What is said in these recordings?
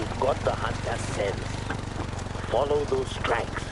You've got the hunter's sense. Follow those tracks.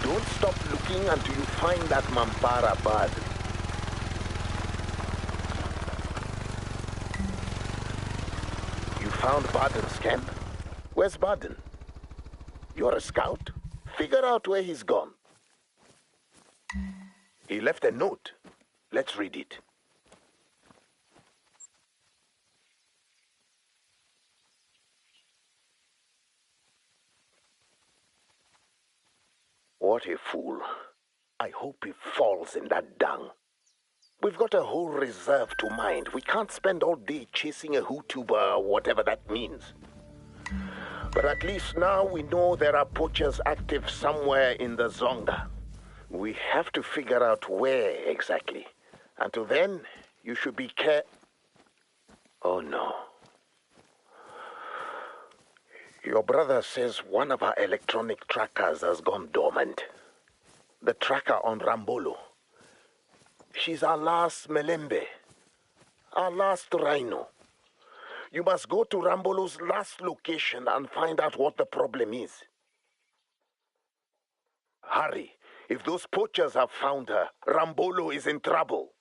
Don't stop looking until you find that Mampara bud. You found Barden's camp? Where's Barden? You're a scout? Figure out where he's gone. He left a note. Let's read it. What a fool. I hope he falls in that dung. We've got a whole reserve to mind. We can't spend all day chasing a Hutuba or whatever that means. But at least now we know there are poachers active somewhere in the Zonga. We have to figure out where exactly. Until then, you should be Oh no. Your brother says one of our electronic trackers has gone dormant. The tracker on Rambolo. She's our last Melembe. Our last rhino. You must go to Rambolo's last location and find out what the problem is. Hurry. If those poachers have found her, Rambolo is in trouble.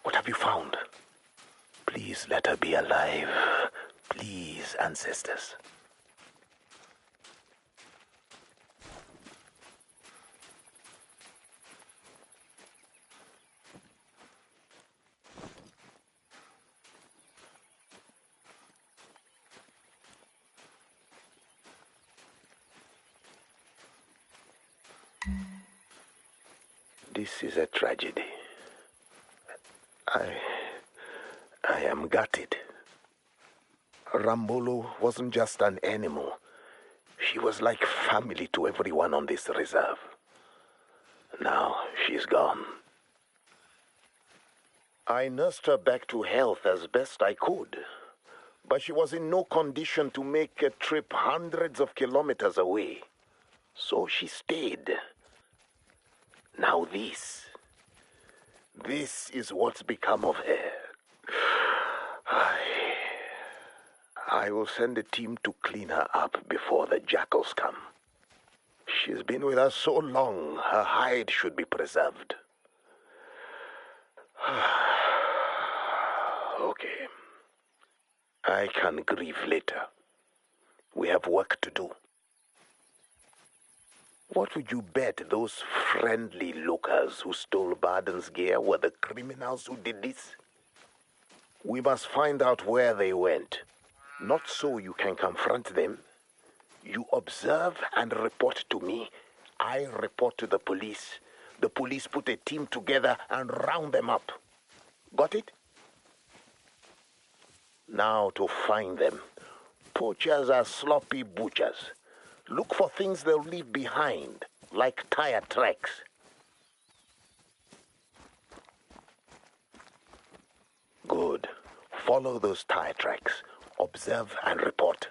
What have you found? Please let her be alive. Please, ancestors. This is a tragedy. I am gutted. Rambolo wasn't just an animal. She was like family to everyone on this reserve. Now she's gone. I nursed her back to health as best I could, but she was in no condition to make a trip hundreds of kilometers away. So she stayed. Now this is what's become of her. I will send a team to clean her up before the jackals come. She's been with us so long, her hide should be preserved. Okay. I can grieve later. We have work to do. What would you bet those friendly lookers who stole Barden's gear were the criminals who did this? We must find out where they went. Not so you can confront them. You observe and report to me. I report to the police. The police put a team together and round them up. Got it? Now to find them. Poachers are sloppy butchers. Look for things they'll leave behind, like tire tracks. Good. Follow those tire tracks. Observe and report.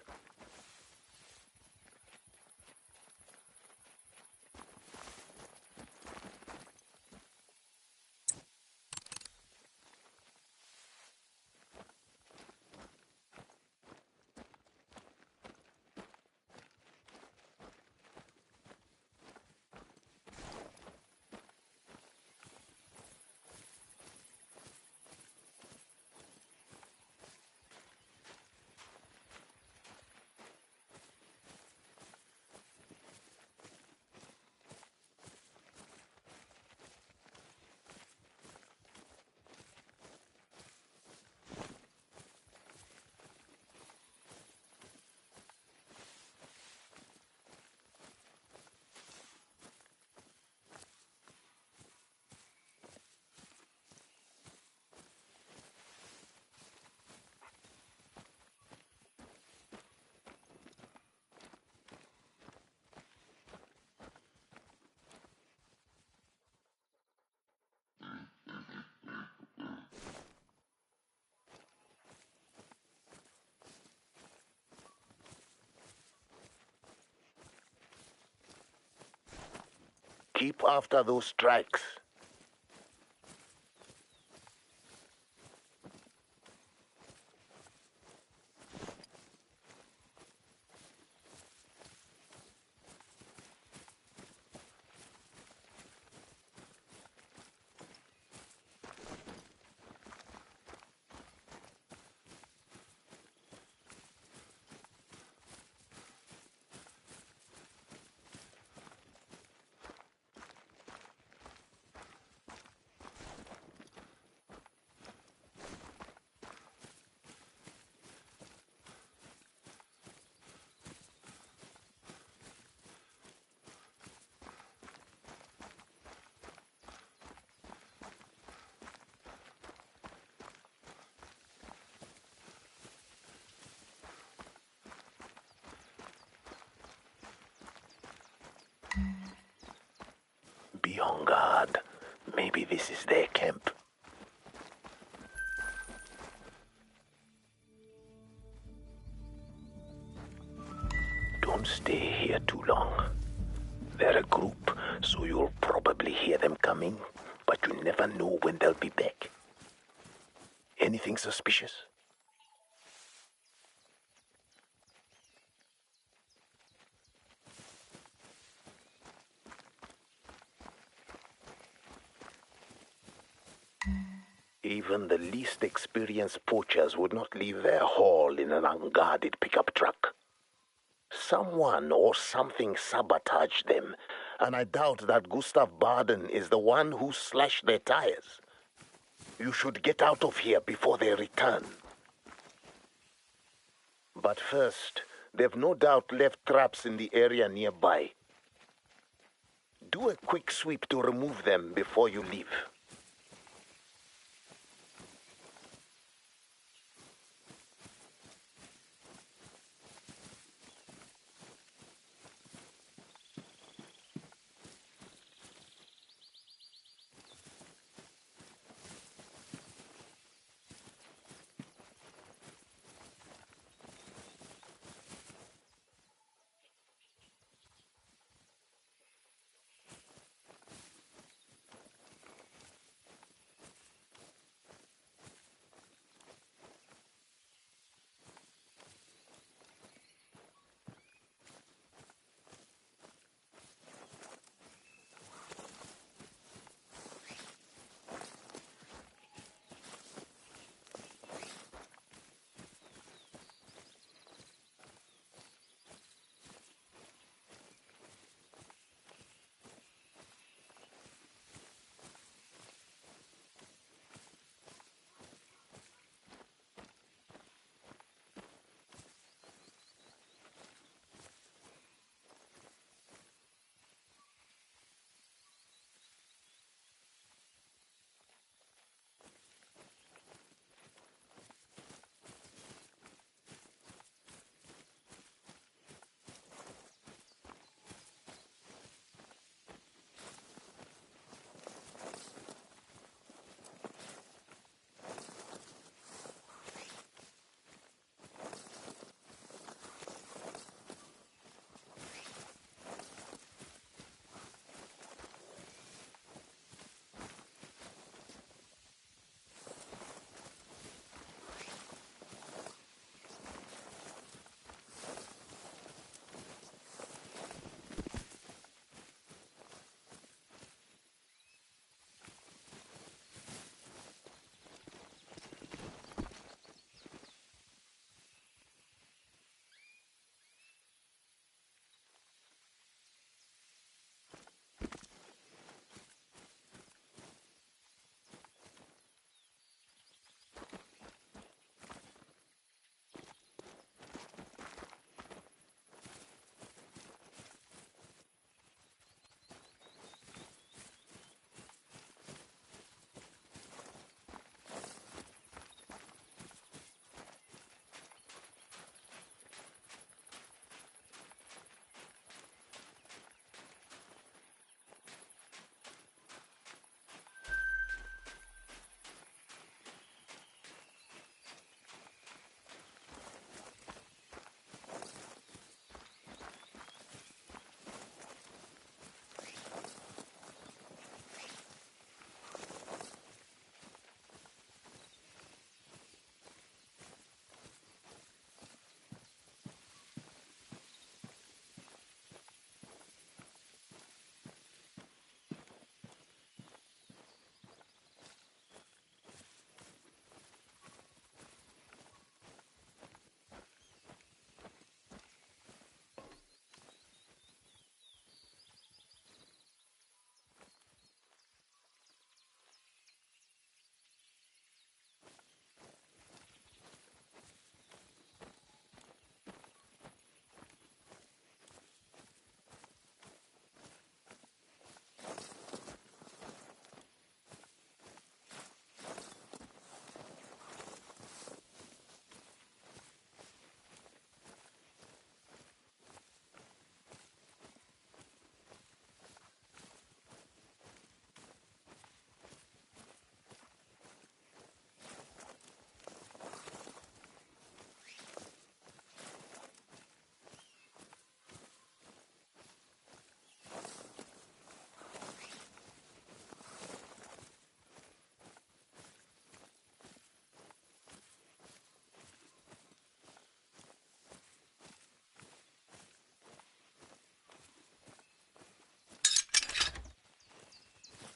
Keep after those strikes. Be on guard. Maybe this is their camp. Don't stay here too long. They're a group, so you'll probably hear them coming, but you never know when they'll be back. Anything suspicious? Even the least experienced poachers would not leave their haul in an unguarded pickup truck. Someone or something sabotaged them, and I doubt that Gustav Baden is the one who slashed their tires. You should get out of here before they return. But first, they've no doubt left traps in the area nearby. Do a quick sweep to remove them before you leave.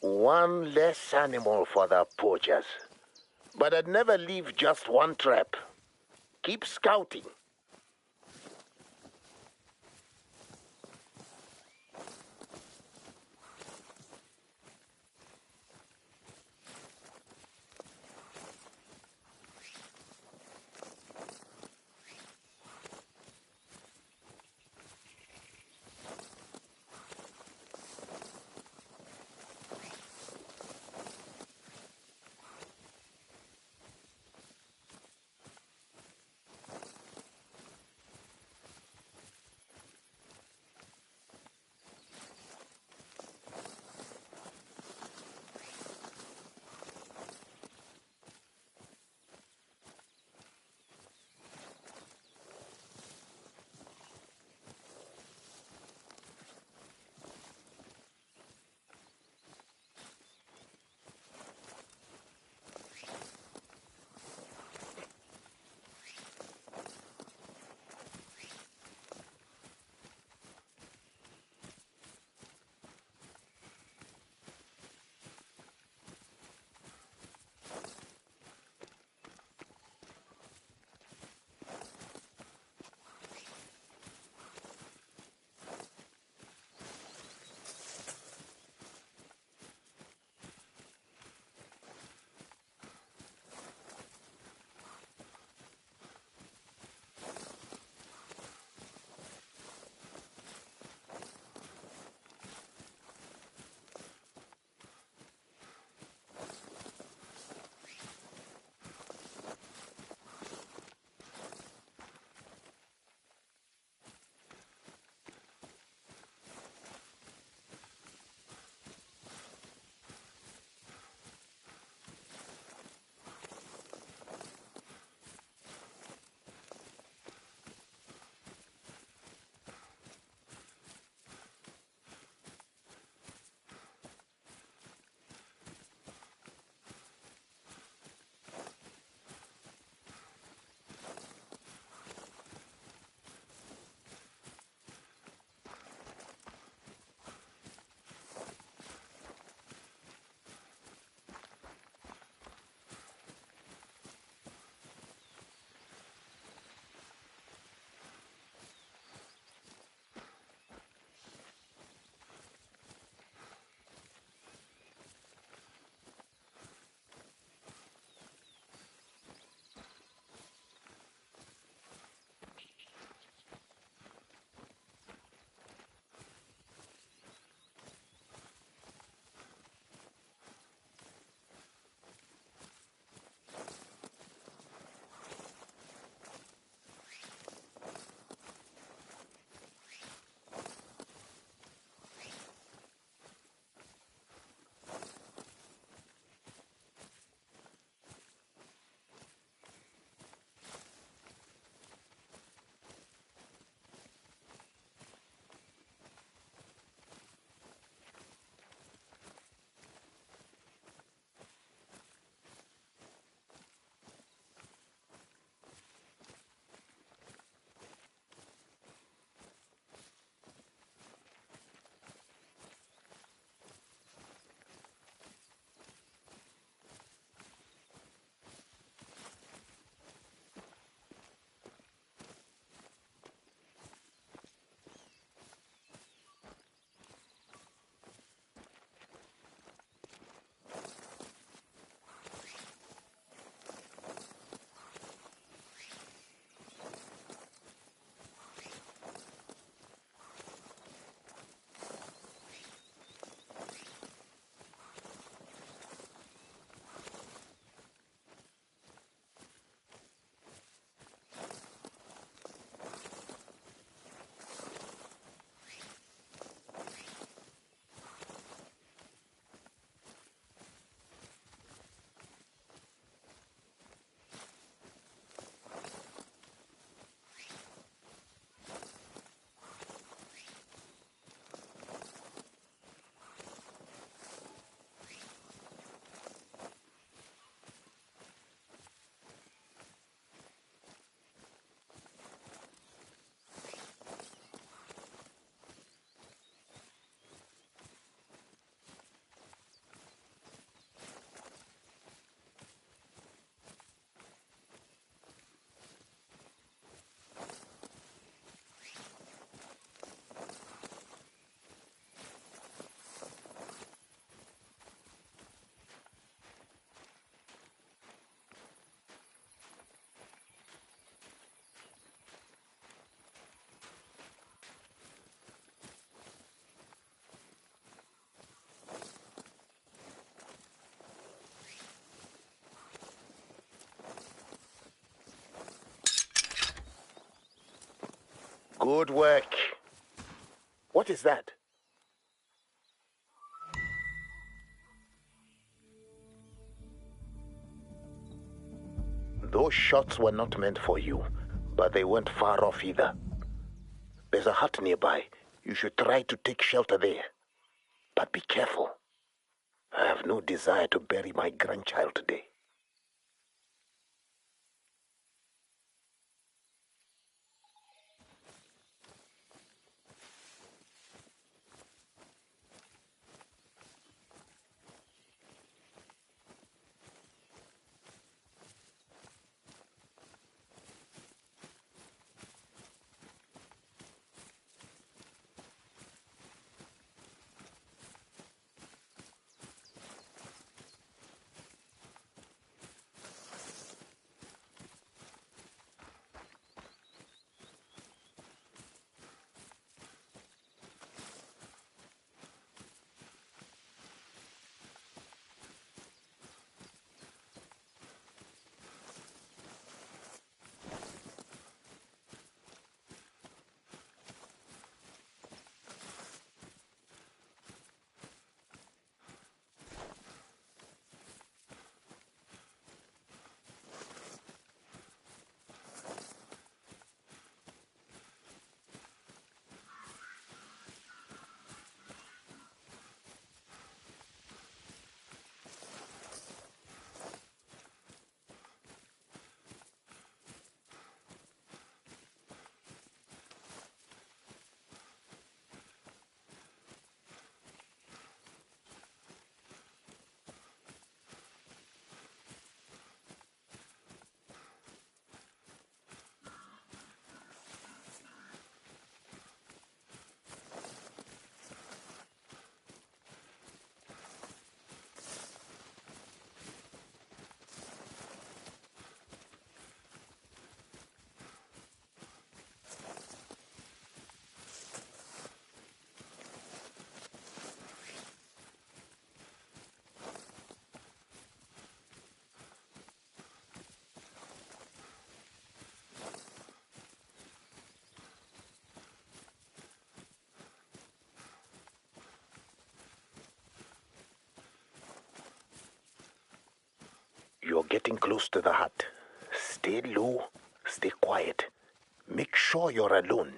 One less animal for the poachers. But I'd never leave just one trap. Keep scouting. Good work. What is that? Those shots were not meant for you, but they weren't far off either. There's a hut nearby. You should try to take shelter there. But be careful. I have no desire to bury my grandchild today. You're getting close to the hut. Stay low, stay quiet. Make sure you're alone.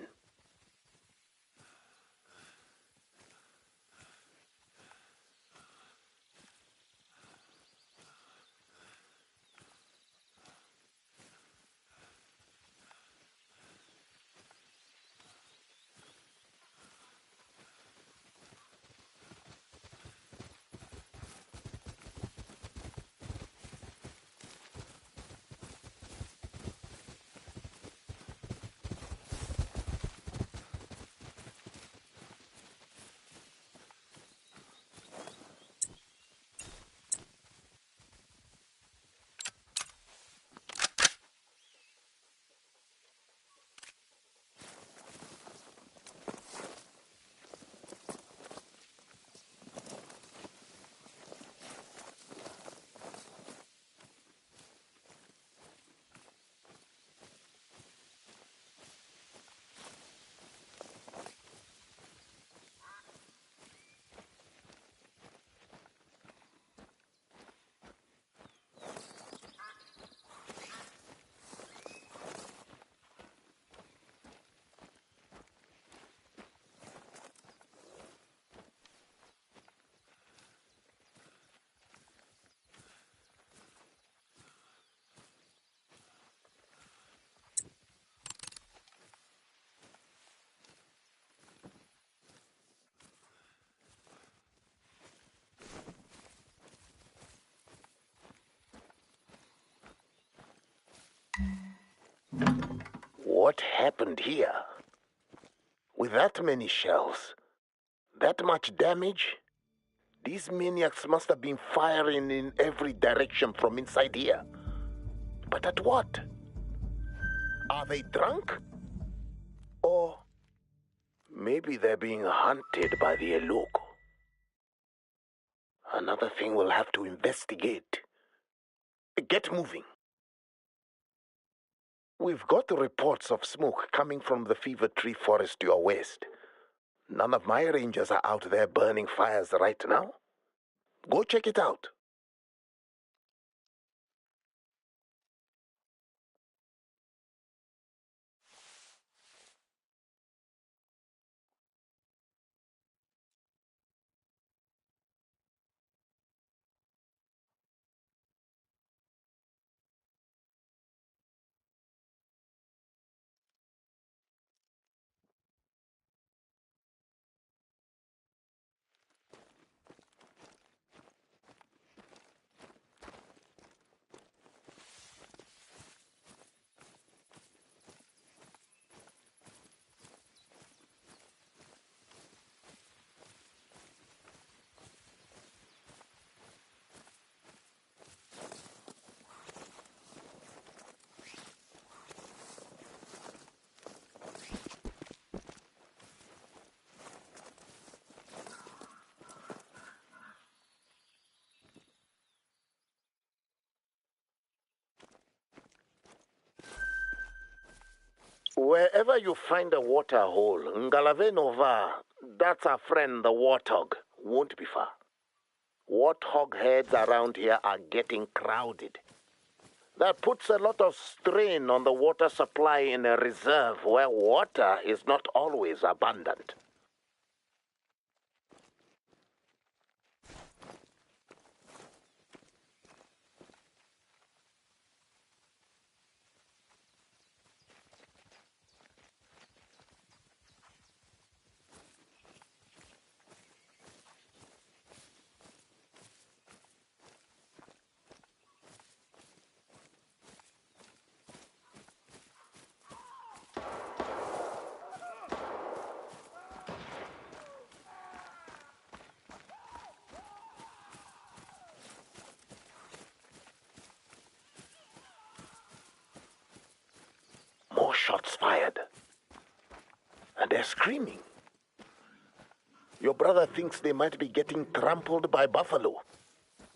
What happened here? With that many shells, that much damage, these maniacs must have been firing in every direction from inside here. But at what? Are they drunk? Or maybe they're being hunted by the loco. Another thing we'll have to investigate. Get moving. We've got reports of smoke coming from the fever tree forest to your west. None of my rangers are out there burning fires right now. Go check it out. Wherever you find a water hole, Ngalave Nova, that's our friend the warthog, won't be far. Warthog heads around here are getting crowded. That puts a lot of strain on the water supply in a reserve where water is not always abundant. More shots fired. And they're screaming. Your brother thinks they might be getting trampled by buffalo.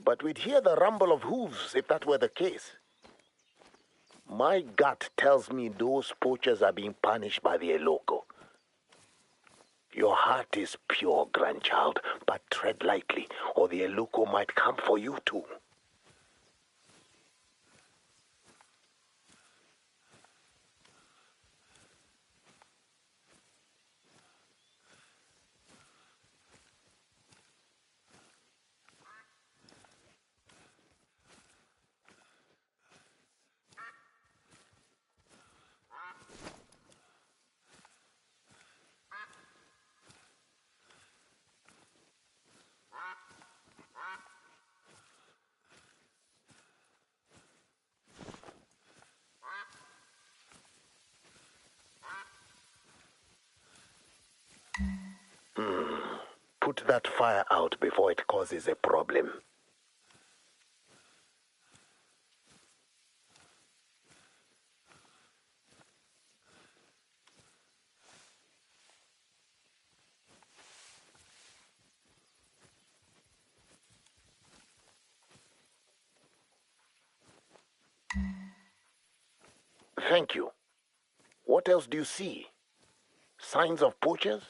But we'd hear the rumble of hooves if that were the case. My gut tells me those poachers are being punished by the Eloko. Your heart is pure, grandchild, but tread lightly, or the Eloko might come for you too. Put that fire out before it causes a problem. Thank you. What else do you see? Signs of poachers?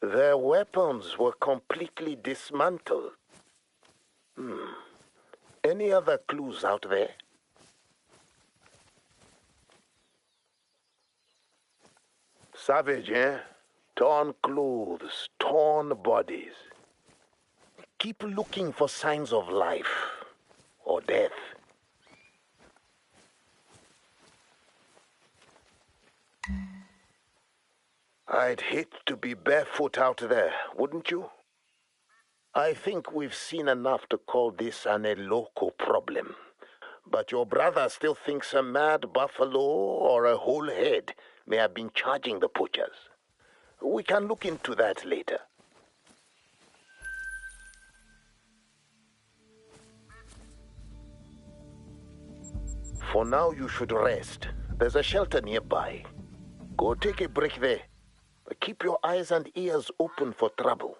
Their weapons were completely dismantled. Any other clues out there? Savage, eh? Torn clothes, torn bodies. Keep looking for signs of life or death. I'd hate to be barefoot out there, wouldn't you? I think we've seen enough to call this an Eloko problem. But your brother still thinks a mad buffalo or a whole head may have been charging the poachers. We can look into that later. For now, you should rest. There's a shelter nearby. Go take a break there. But keep your eyes and ears open for trouble.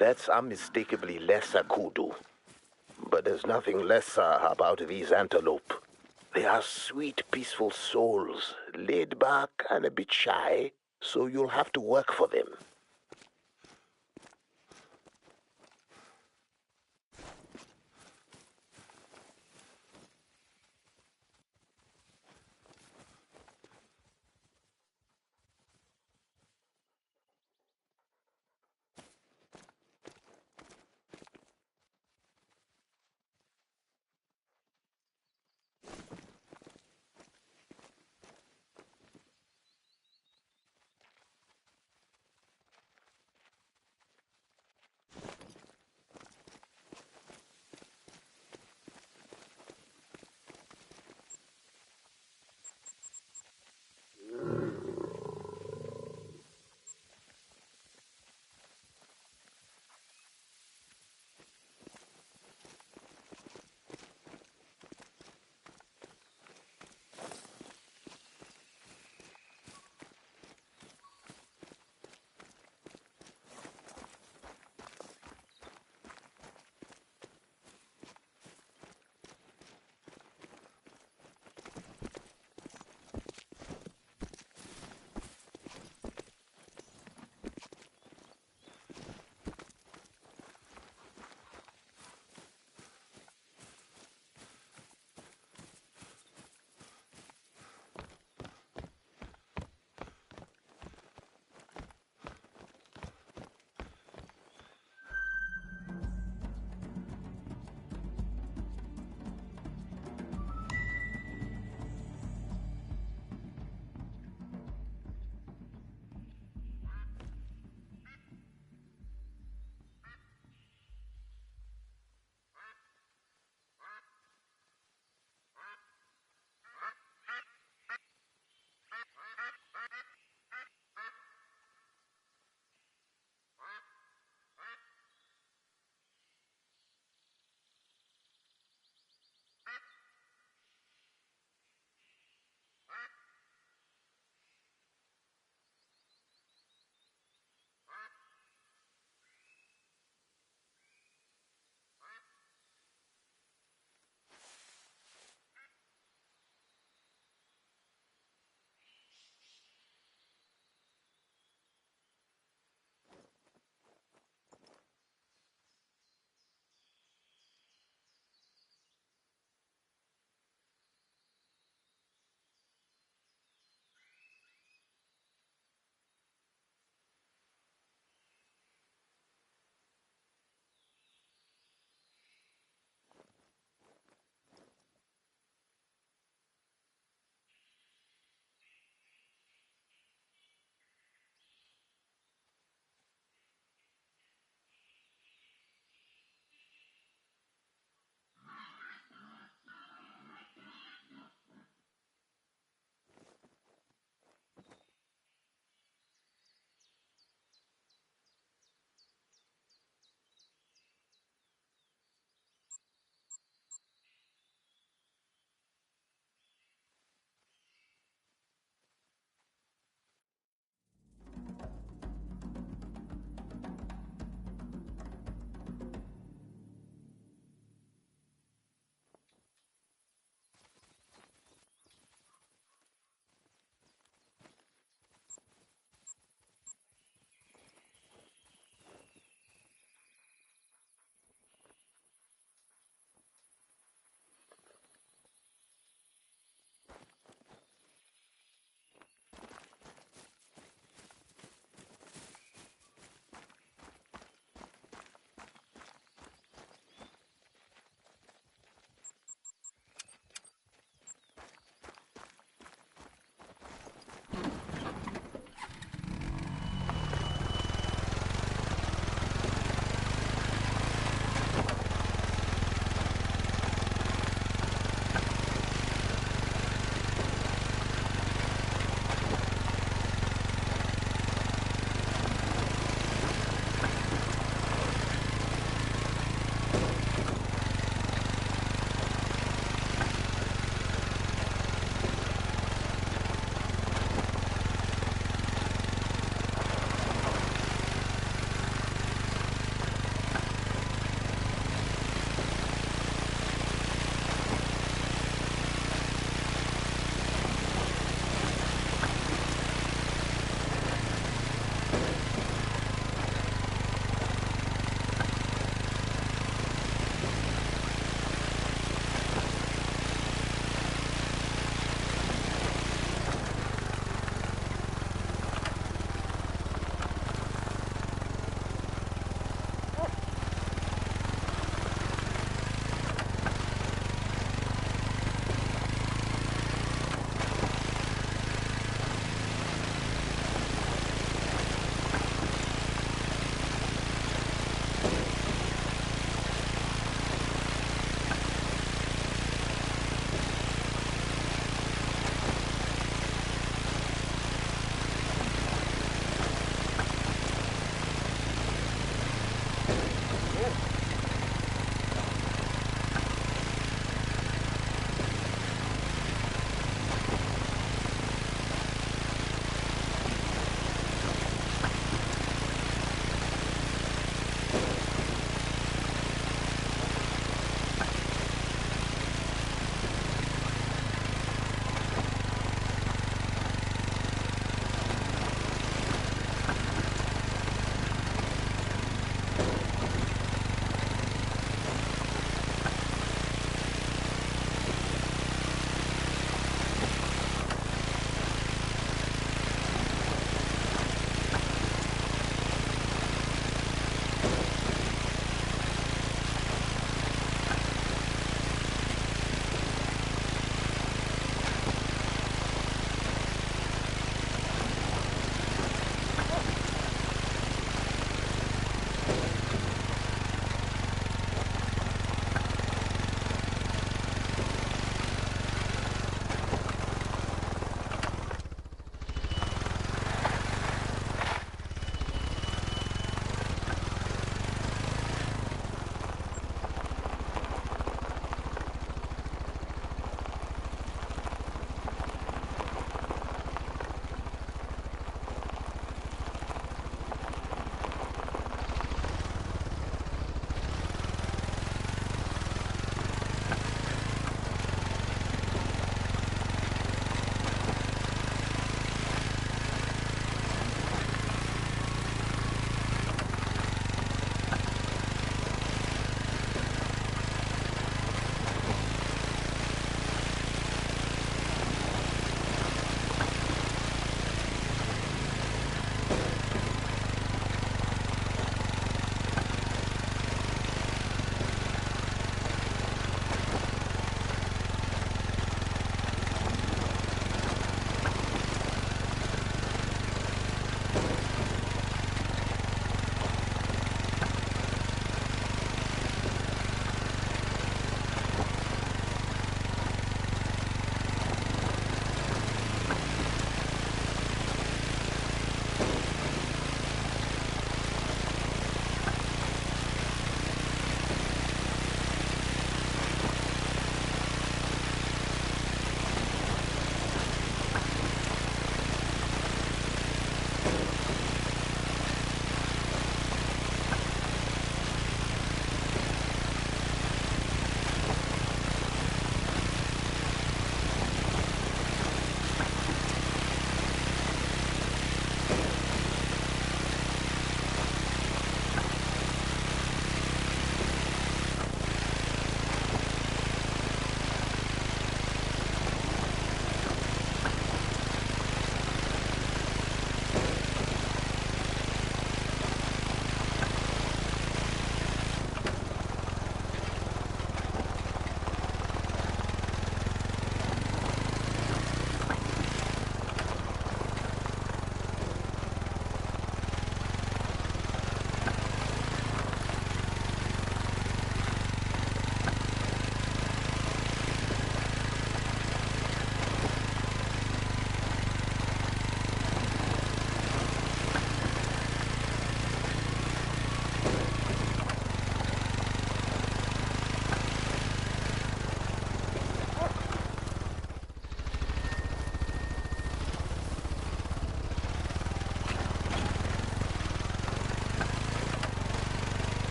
That's unmistakably lesser kudu. But there's nothing lesser about these antelope. They are sweet, peaceful souls, laid back and a bit shy, so you'll have to work for them.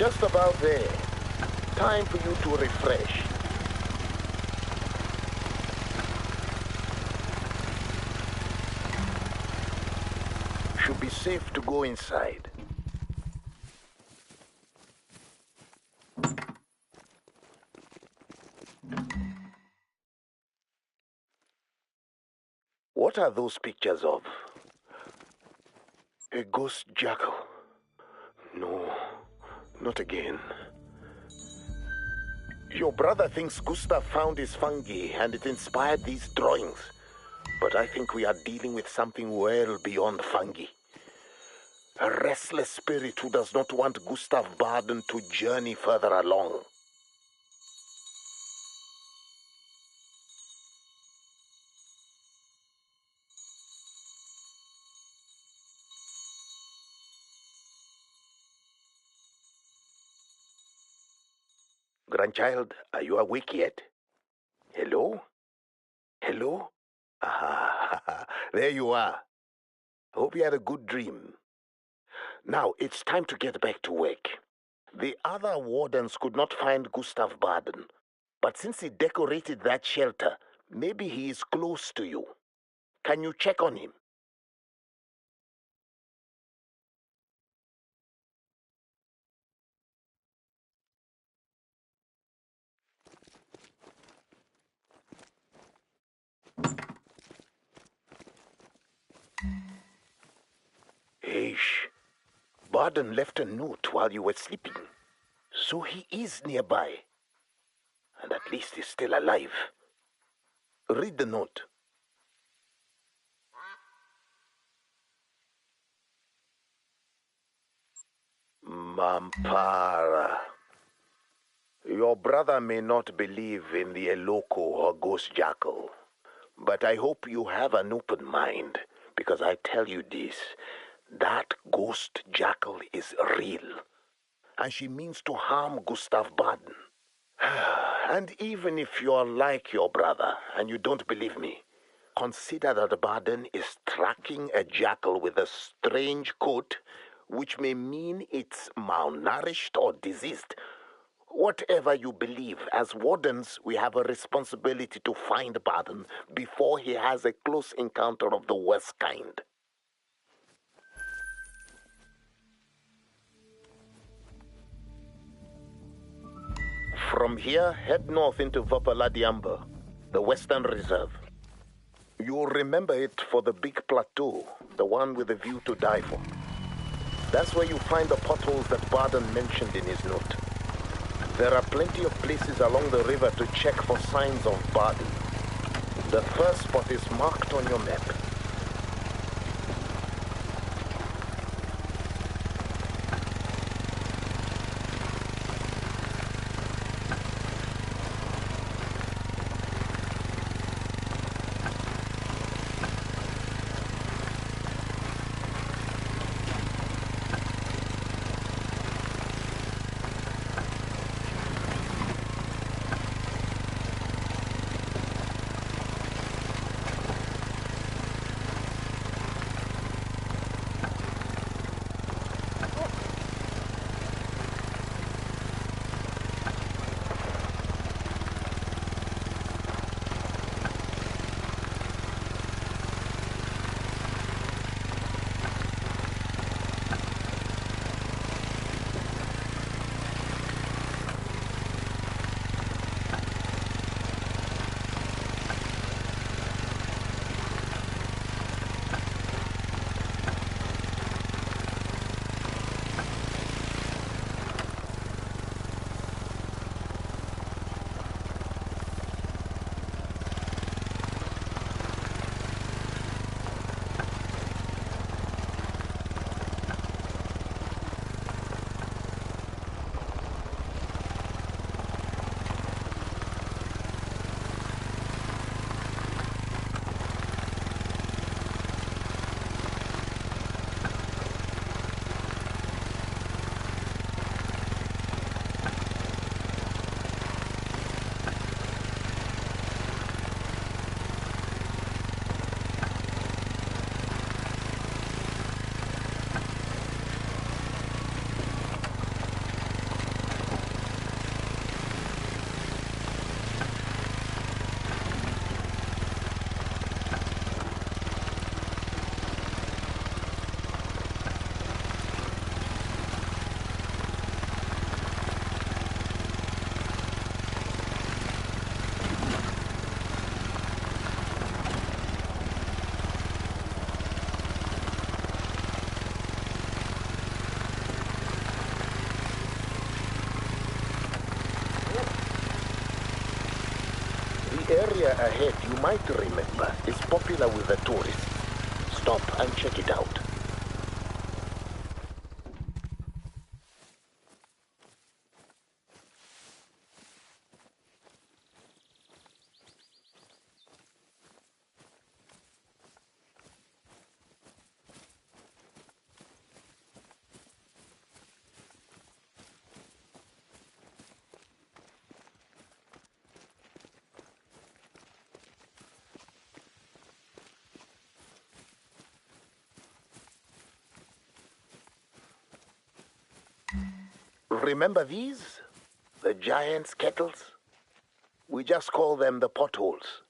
Just about there. Time for you to refresh. Should be safe to go inside. What are those pictures of? A ghost jackal? No, not again. Your brother thinks Gustav found his fungi and it inspired these drawings. But I think we are dealing with something well beyond fungi. A restless spirit who does not want Gustav Baden to journey further along. Grandchild, are you awake yet? Hello? Hello? Ah, there you are. Hope you had a good dream. Now, it's time to get back to work. The other wardens could not find Gustav Baden, but since he decorated that shelter, maybe he is close to you. Can you check on him? Eish. Baden left a note while you were sleeping. So he is nearby. And at least he's still alive. Read the note. Mampara. Your brother may not believe in the Eloko or Ghost Jackal, but I hope you have an open mind, because I tell you this, that Ghost Jackal is real, and she means to harm Gustav Baden. And even if you're like your brother and you don't believe me, consider that Baden is tracking a jackal with a strange coat, which may mean it's malnourished or diseased. Whatever you believe, as wardens, we have a responsibility to find Baden before he has a close encounter of the worst kind. From here, head north into Vapaladiamba, the Western Reserve. You'll remember it for the big plateau, the one with the view to die for. That's where you find the potholes that Baden mentioned in his note. There are plenty of places along the river to check for signs of Baden. The first spot is marked on your map. area ahead you might remember is popular with the tourists. Stop and check it out. Remember these? The giant's kettles? We just call them the potholes.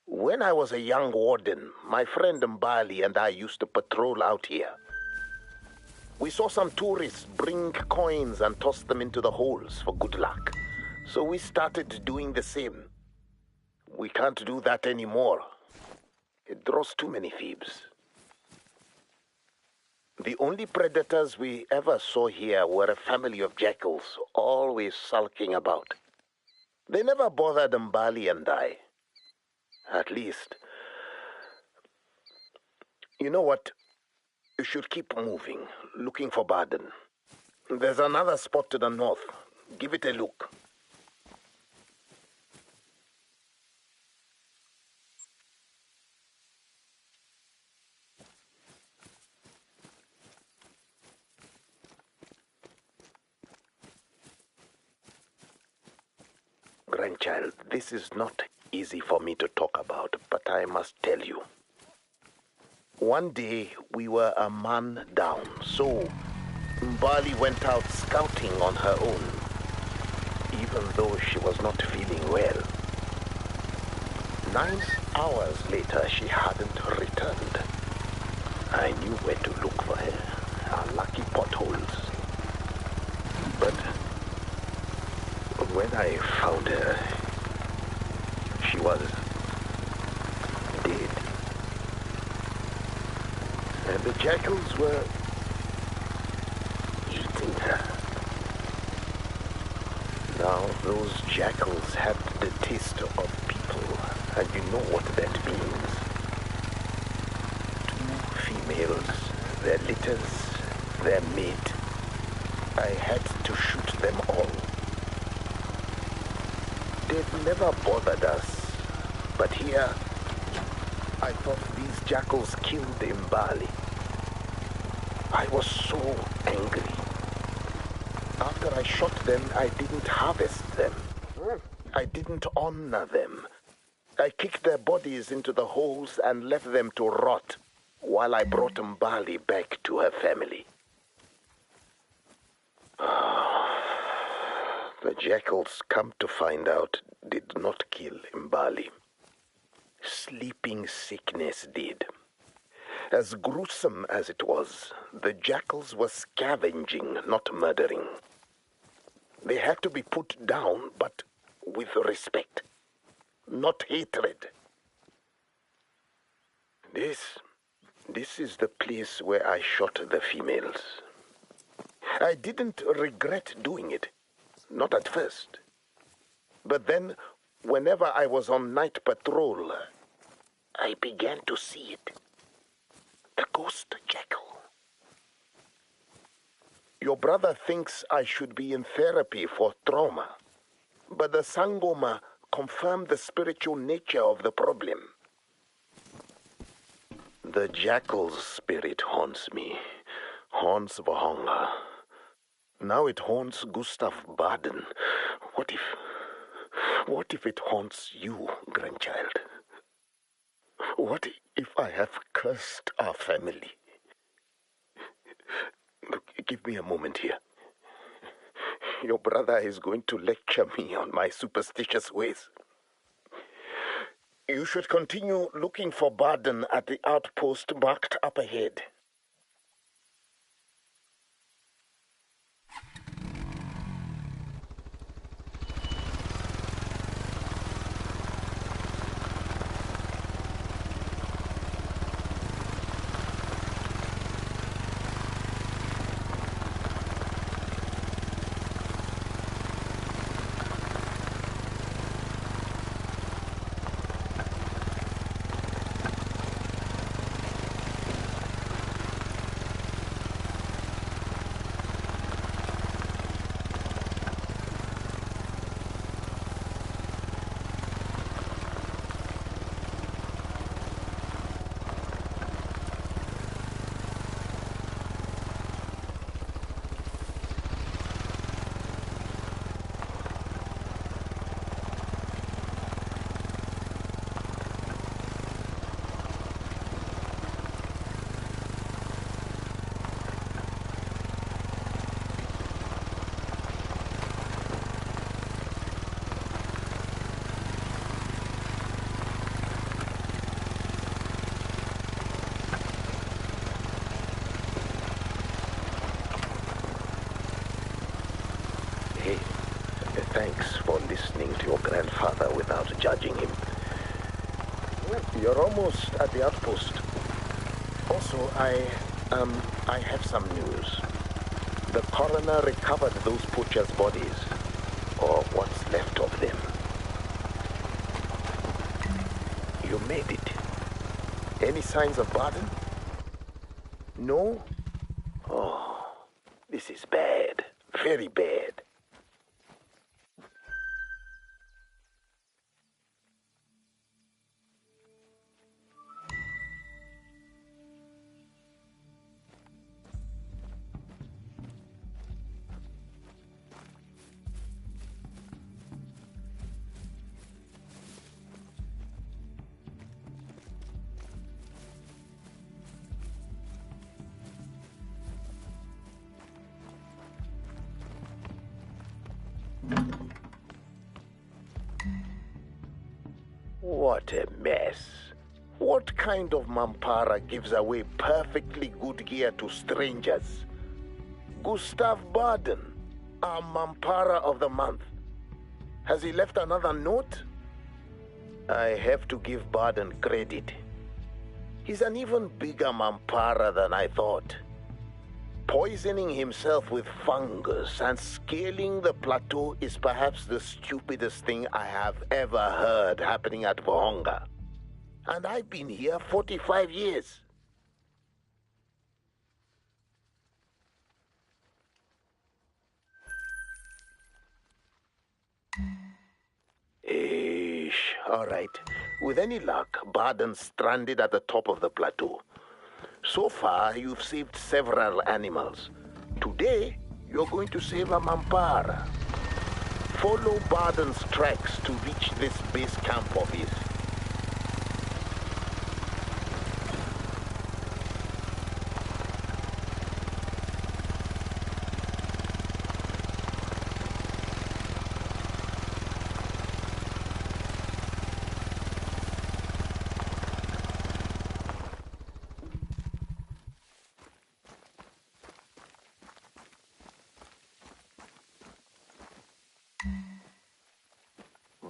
When I was a young warden, my friend Mbali and I used to patrol out here. We saw some tourists bring coins and toss them into the holes for good luck. So we started doing the same. We can't do that anymore. It draws too many thieves. The only predators we ever saw here were a family of jackals, always sulking about. They never bothered Mbali and I. At least. You know what? You should keep moving, looking for Baden. There's another spot to the north. Give it a look. Grandchild, this is not easy for me to talk about, but I must tell you. One day, we were a man down, so Mbali went out scouting on her own, even though she was not feeling well. 9 hours later, she hadn't returned. I knew where to look for her, our lucky potholes. But when I found her, she was dead. And the jackals were eating her. Now those jackals had the taste of people, and you know what that means. 2 females, their litters, their mate. I had to shoot them all. They've never bothered us, but here, I thought these jackals killed Mbali. I was so angry. After I shot them, I didn't harvest them. I didn't honor them. I kicked their bodies into the holes and left them to rot while I brought Mbali back to her family. The jackals, come to find out, did not kill Mbali. Sleeping sickness did. As gruesome as it was, the jackals were scavenging, not murdering. They had to be put down, but with respect, not hatred. This is the place where I shot the females. I didn't regret doing it. Not at first. But then, whenever I was on night patrol, I began to see it. The ghost jackal. Your brother thinks I should be in therapy for trauma, but the Sangoma confirmed the spiritual nature of the problem. The jackal's spirit haunts me, haunts Vahonga. Now it haunts Gustav Baden. What if it haunts you, grandchild? What if I have cursed our family? Look, give me a moment here. Your brother is going to lecture me on my superstitious ways. You should continue looking for Baden at the outpost marked up ahead. thanks for listening to your grandfather without judging him. Well, you're almost at the outpost. Also, I have some news. The coroner recovered those poachers' bodies, or what's left of them. You made it. Any signs of Baden? No? Oh, this is bad. Very bad. What a mess. What kind of Mampara gives away perfectly good gear to strangers? Gustav Baden, our Mampara of the month. Has he left another note? I have to give Baden credit. He's an even bigger Mampara than I thought. Poisoning himself with fungus and scaling the plateau is perhaps the stupidest thing I have ever heard happening at Vahonga. And I've been here 45 years. All right. With any luck, Baden's stranded at the top of the plateau. So far, you've saved several animals. Today, you're going to save a Mampara. Follow Baden's tracks to reach this base camp of his.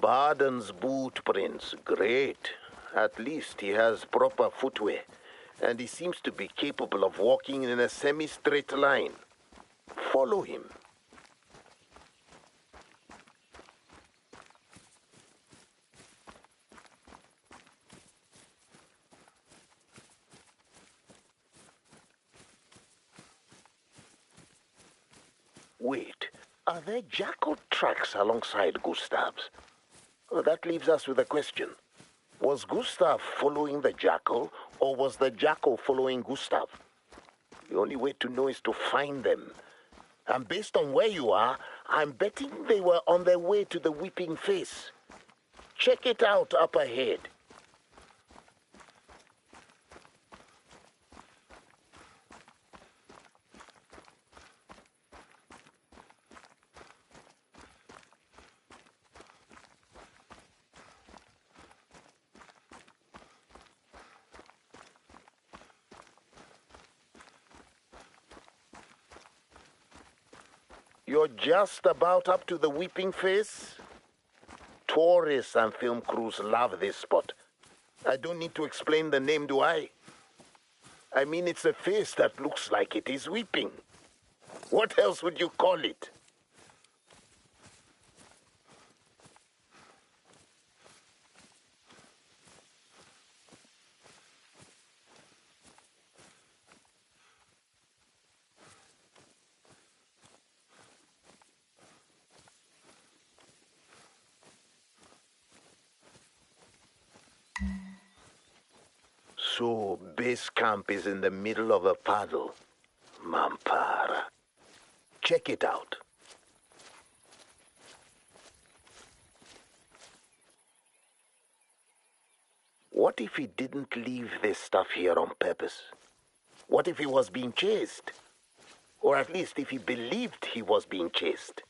Baden's boot prints, great. At least he has proper footwear, and he seems to be capable of walking in a semi-straight line. Follow him. Wait, are there jackal tracks alongside Gustav's? Well, that leaves us with a question. Was Gustav following the jackal, or was the jackal following Gustav? The only way to know is to find them. And based on where you are, I'm betting they were on their way to the Weeping Face. Check it out up ahead. You're just about up to the Weeping Face? Tourists and film crews love this spot. I don't need to explain the name, do I? I mean, it's a face that looks like it is weeping. What else would you call it? So, base camp is in the middle of a puddle. Mampara. Check it out. What if he didn't leave this stuff here on purpose? What if he was being chased? Or at least if he believed he was being chased?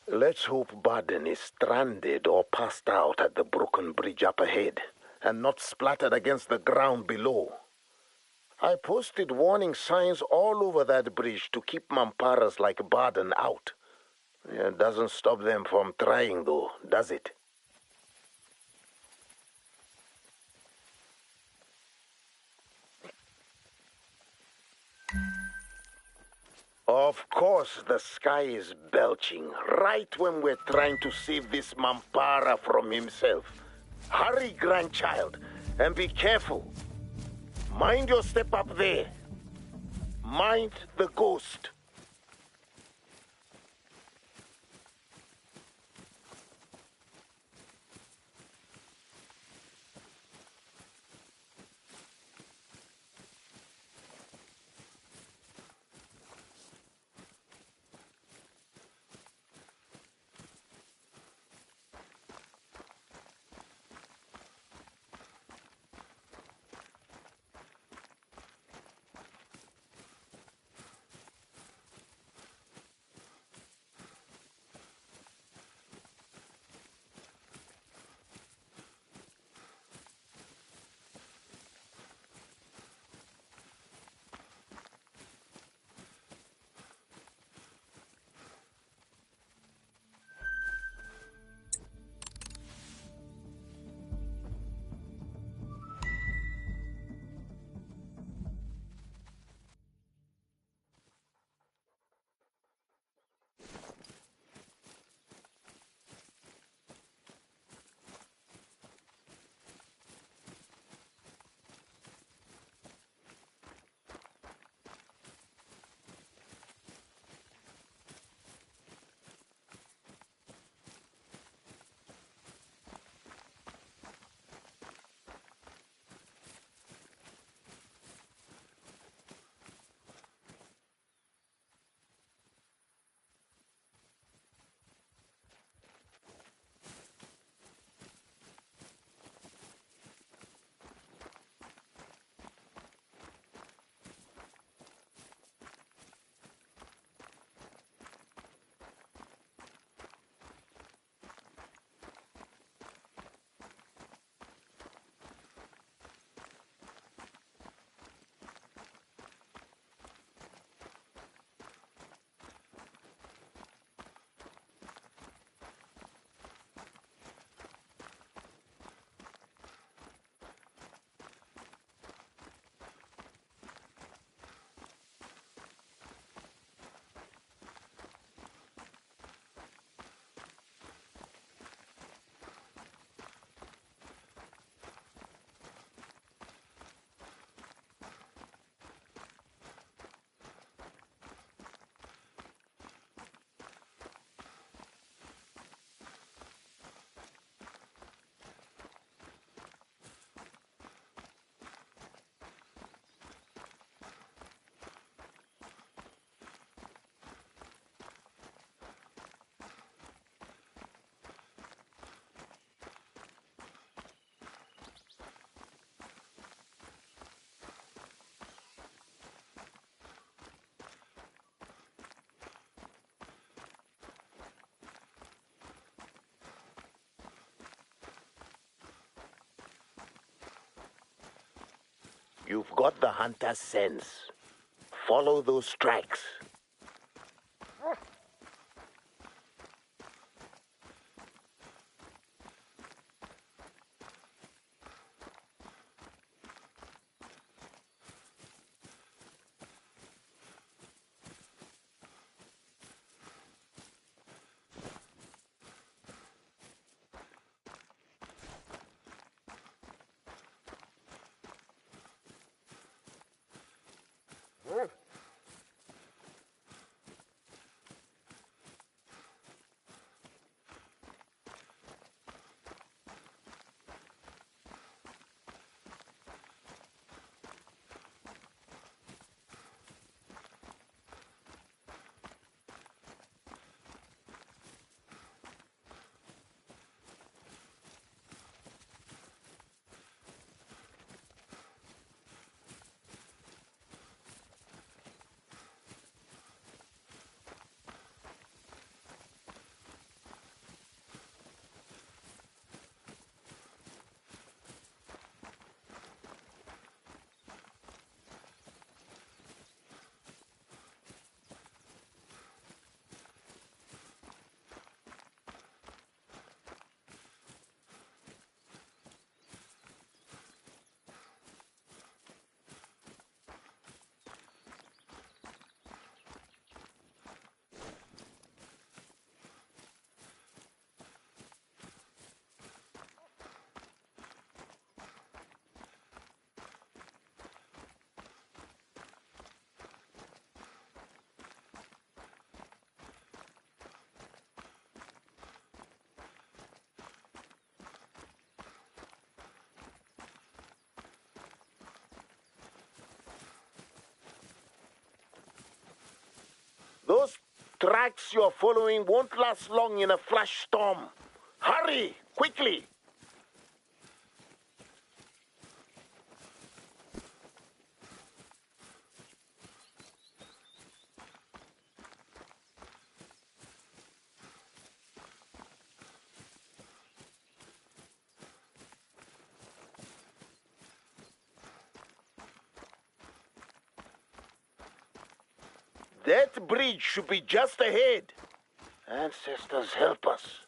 Let's hope Baden is stranded or passed out at the broken bridge up ahead, and not splattered against the ground below. I posted warning signs all over that bridge to keep mamparas like Baden out. It doesn't stop them from trying, though, does it? Of course the sky is belching, right when we're trying to save this mampara from himself. Hurry, grandchild, and be careful. Mind your step up there. Mind the ghost. You've got the hunter's sense. Follow those tracks. tracks you're following won't last long in a flash storm. Hurry, quickly! That bridge should be just ahead. Ancestors, help us.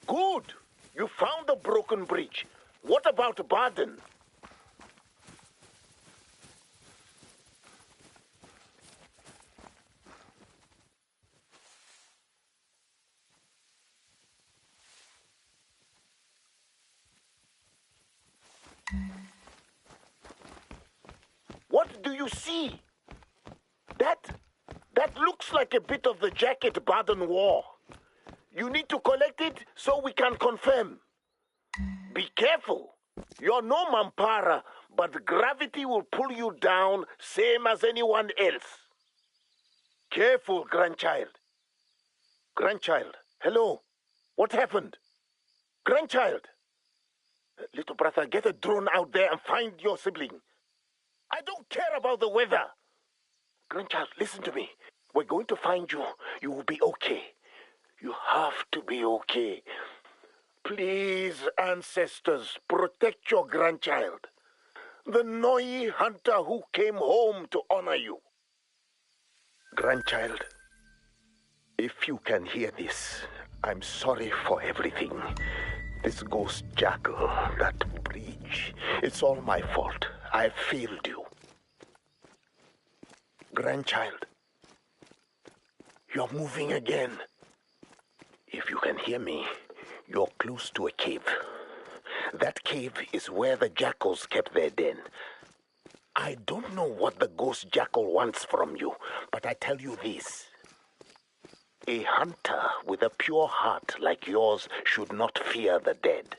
Good! You found the broken bridge. What about Baden? What do you see? That looks like a bit of the jacket Baden wore. You need to collect it so we can confirm. Be careful. You're no Mampara, but gravity will pull you down same as anyone else. Careful, grandchild. Grandchild, hello. What happened? Grandchild. Little brother, get a drone out there and find your sibling. I don't care about the weather. Grandchild, listen to me. We're going to find you. You will be okay. You have to be okay. Please, ancestors, protect your grandchild. The Noi hunter who came home to honor you. Grandchild, if you can hear this, I'm sorry for everything. This ghost jackal, that bridge, it's all my fault. I failed you. Grandchild, you're moving again. If you can hear me, you're close to a cave. That cave is where the jackals kept their den. I don't know what the ghost jackal wants from you, but I tell you this. A hunter with a pure heart like yours should not fear the dead.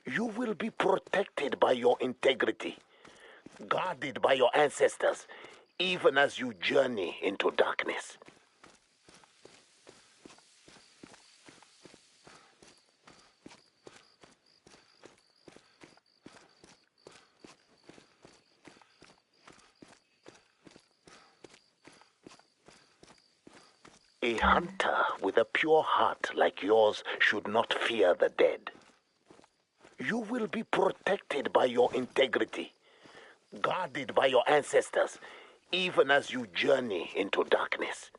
You will be protected by your integrity, guarded by your ancestors, even as you journey into darkness. A hunter with a pure heart like yours should not fear the dead. You will be protected by your integrity, guarded by your ancestors, even as you journey into darkness.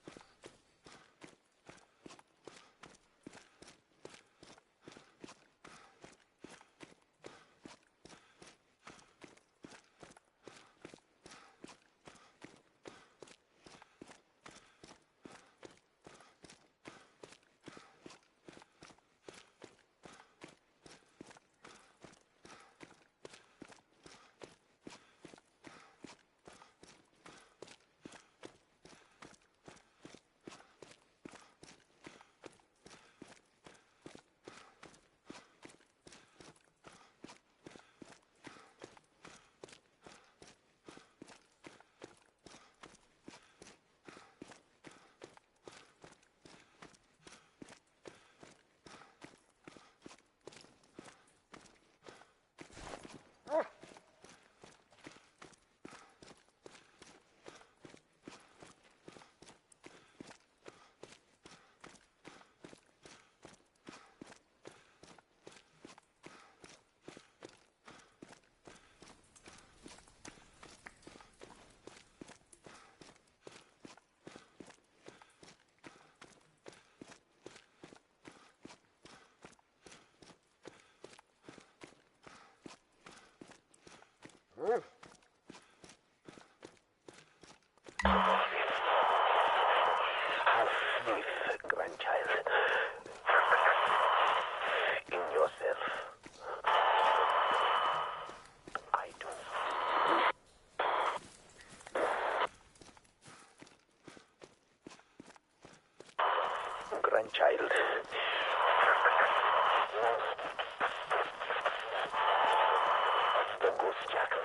grandchild. The ghost jackal.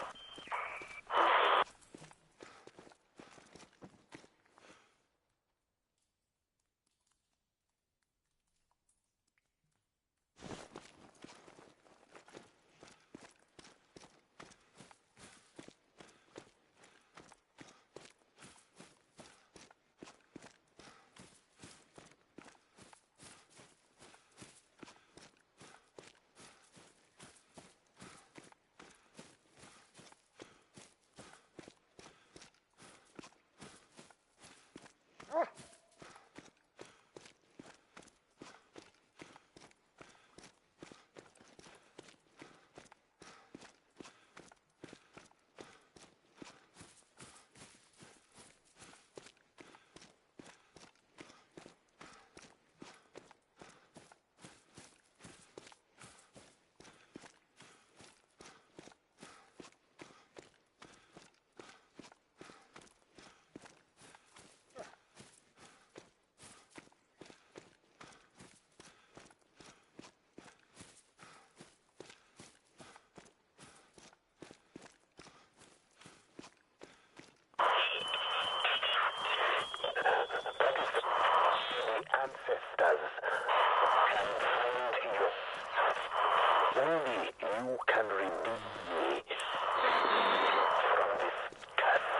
Ancestors can find you. Only you can redeem me from this curse.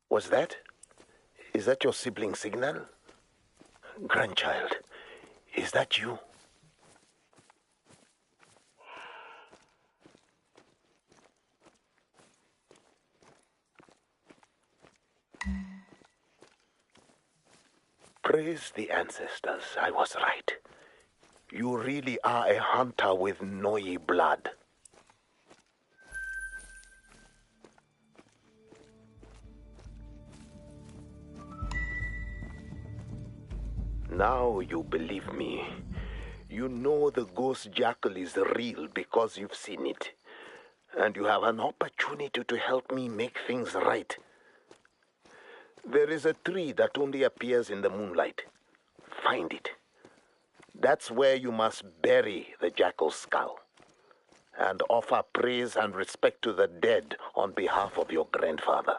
Was that? Is that your sibling signal? Grandchild, is that you? Praise the ancestors, I was right. You really are a hunter with Noi blood. Now you believe me. You know the ghost jackal is real because you've seen it. And you have an opportunity to help me make things right. There is a tree that only appears in the moonlight. Find it. That's where you must bury the jackal's skull and offer praise and respect to the dead on behalf of your grandfather.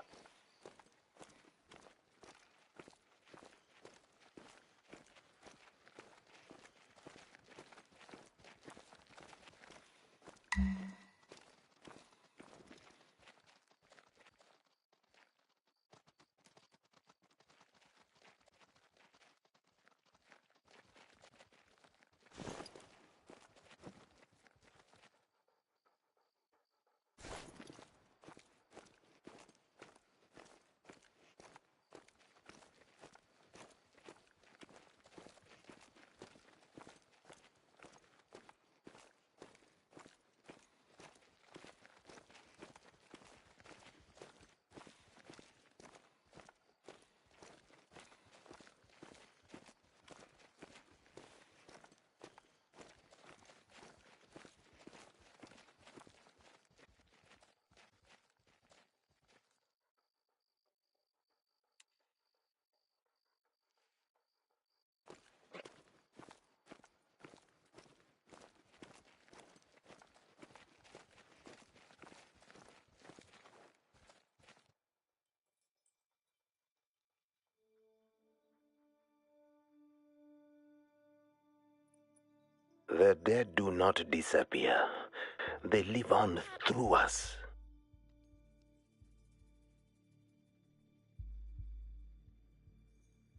The dead do not disappear. They live on through us.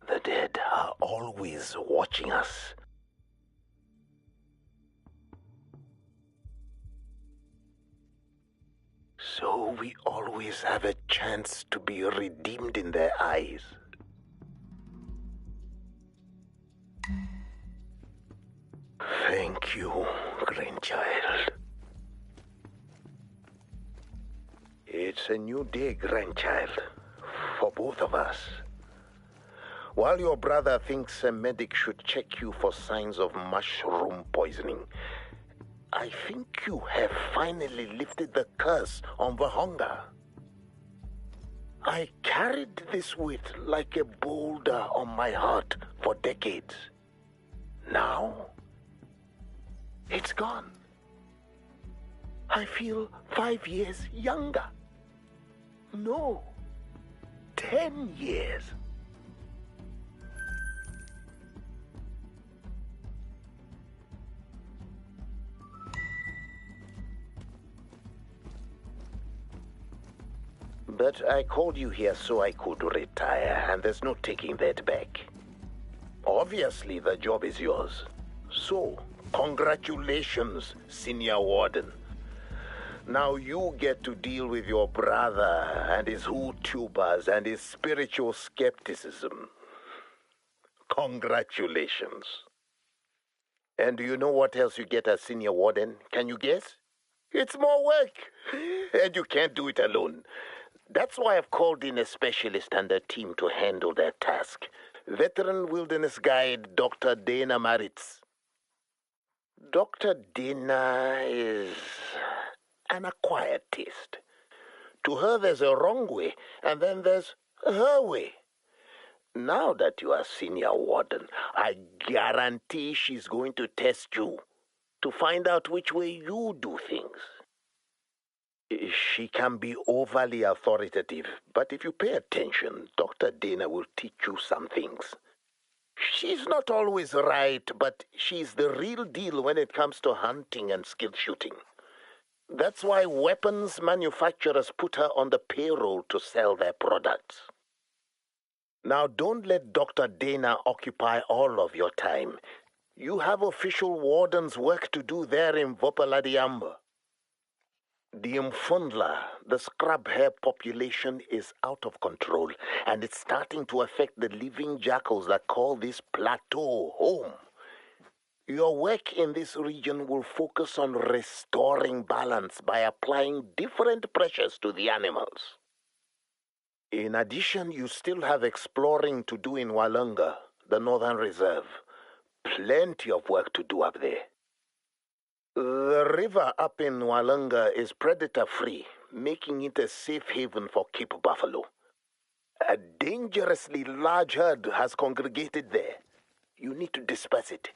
The dead are always watching us. So we always have a chance to be redeemed in their eyes. Thank you, grandchild. It's a new day, grandchild, for both of us. While your brother thinks a medic should check you for signs of mushroom poisoning, I think you have finally lifted the curse on the hunger. I carried this weight like a boulder on my heart for decades. Now, it's gone. I feel 5 years younger. No, 10 years. But I called you here so I could retire, and there's no taking that back. Obviously, the job is yours. So, congratulations, Senior Warden. Now you get to deal with your brother and his YouTubers and his spiritual skepticism. Congratulations. And do you know what else you get as Senior Warden? Can you guess? It's more work. And you can't do it alone. That's why I've called in a specialist and a team to handle that task. Veteran wilderness guide Dr. Dana Maritz. Dr. Dana is an acquired taste. To her, there's a wrong way, and then there's her way. Now that you are Senior Warden, I guarantee she's going to test you to find out which way you do things. She can be overly authoritative, but if you pay attention, Dr. Dana will teach you some things. She's not always right, but she's the real deal when it comes to hunting and skill shooting. That's why weapons manufacturers put her on the payroll to sell their products. Now, don't let Dr. Dana occupy all of your time. You have official wardens' work to do there in Vopaladiamba. The Mfundla, the scrub hare population, is out of control, and it's starting to affect the living jackals that call this plateau home. Your work in this region will focus on restoring balance by applying different pressures to the animals. In addition, you still have exploring to do in Walunga, the Northern Reserve. Plenty of work to do up there. The river up in Walunga is predator-free, making it a safe haven for Cape buffalo. A dangerously large herd has congregated there. You need to disperse it,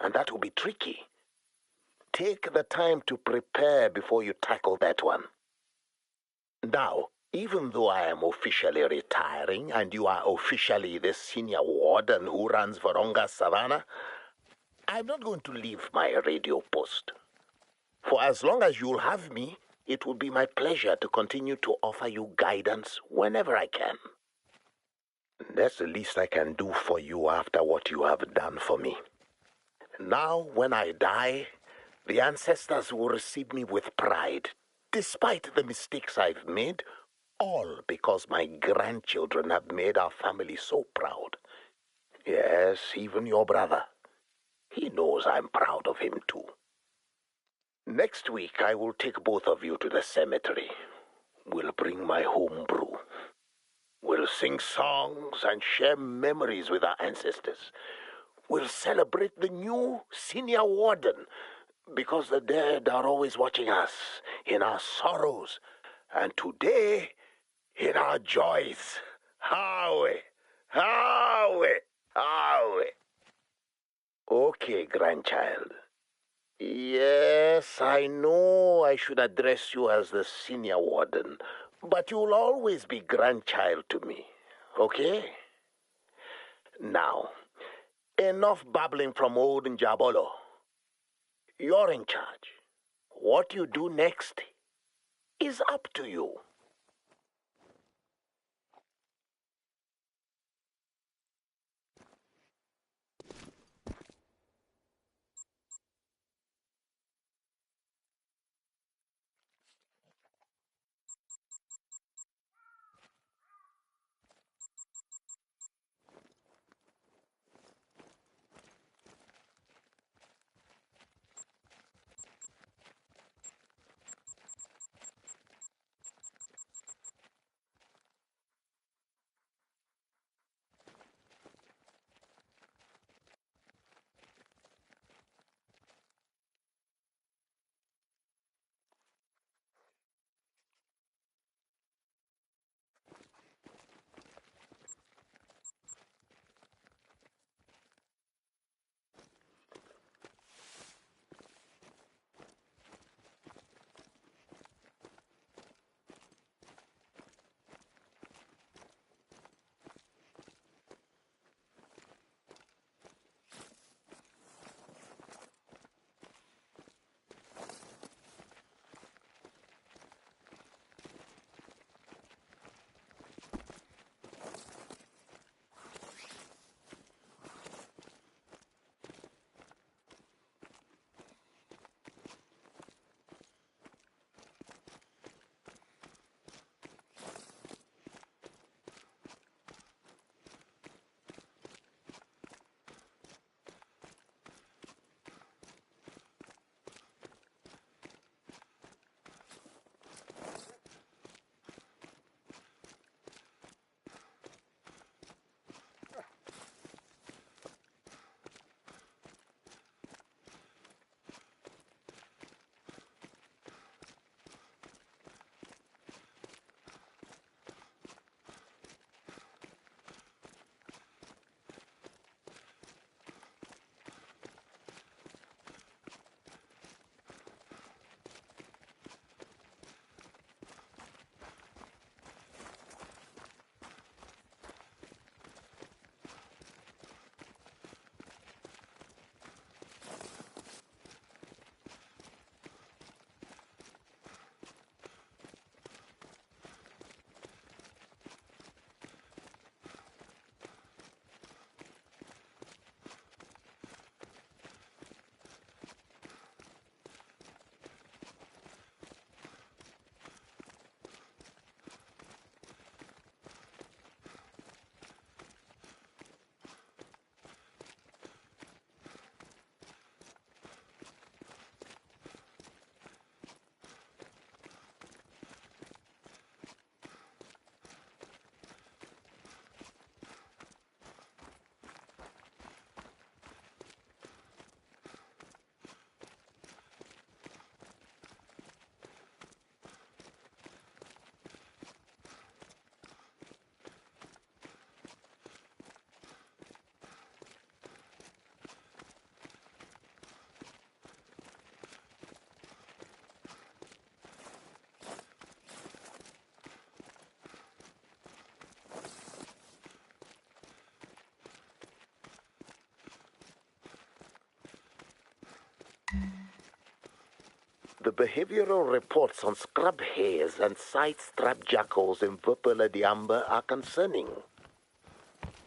and that will be tricky. Take the time to prepare before you tackle that one. Now, even though I am officially retiring and you are officially the Senior Warden who runs Varonga Savannah, I'm not going to leave my radio post. For as long as you'll have me, it will be my pleasure to continue to offer you guidance whenever I can. That's the least I can do for you after what you have done for me. Now, when I die, the ancestors will receive me with pride, despite the mistakes I've made, all because my grandchildren have made our family so proud. Yes, even your brother. He knows I'm proud of him too. Next week, I will take both of you to the cemetery. We'll bring my home brew. We'll sing songs and share memories with our ancestors. We'll celebrate the new Senior Warden, because the dead are always watching us in our sorrows, and today in our joys. Howie, Howie, Howie. Okay, grandchild. Yes, I know I should address you as the Senior Warden, but you'll always be grandchild to me, okay? Now, enough babbling from old Njabolo. You're in charge. What you do next is up to you. The behavioral reports on scrub hares and side-strap jackals in Carpe Diem are concerning.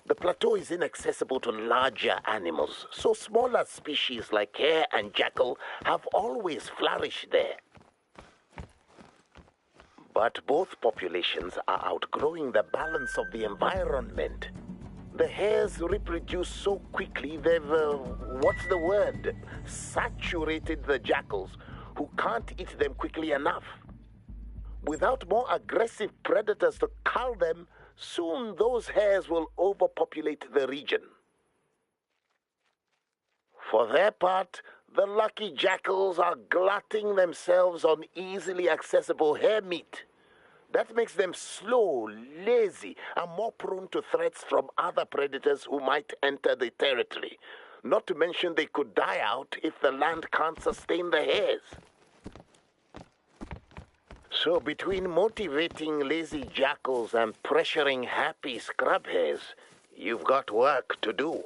The plateau is inaccessible to larger animals, so smaller species like hare and jackal have always flourished there. But both populations are outgrowing the balance of the environment. The hares reproduce so quickly they've, saturated the jackals, who can't eat them quickly enough. Without more aggressive predators to cull them, soon those hares will overpopulate the region. For their part, the lucky jackals are glutting themselves on easily accessible hare meat. That makes them slow, lazy, and more prone to threats from other predators who might enter the territory. Not to mention they could die out if the land can't sustain the hares. So between motivating lazy jackals and pressuring happy scrub hares, you've got work to do.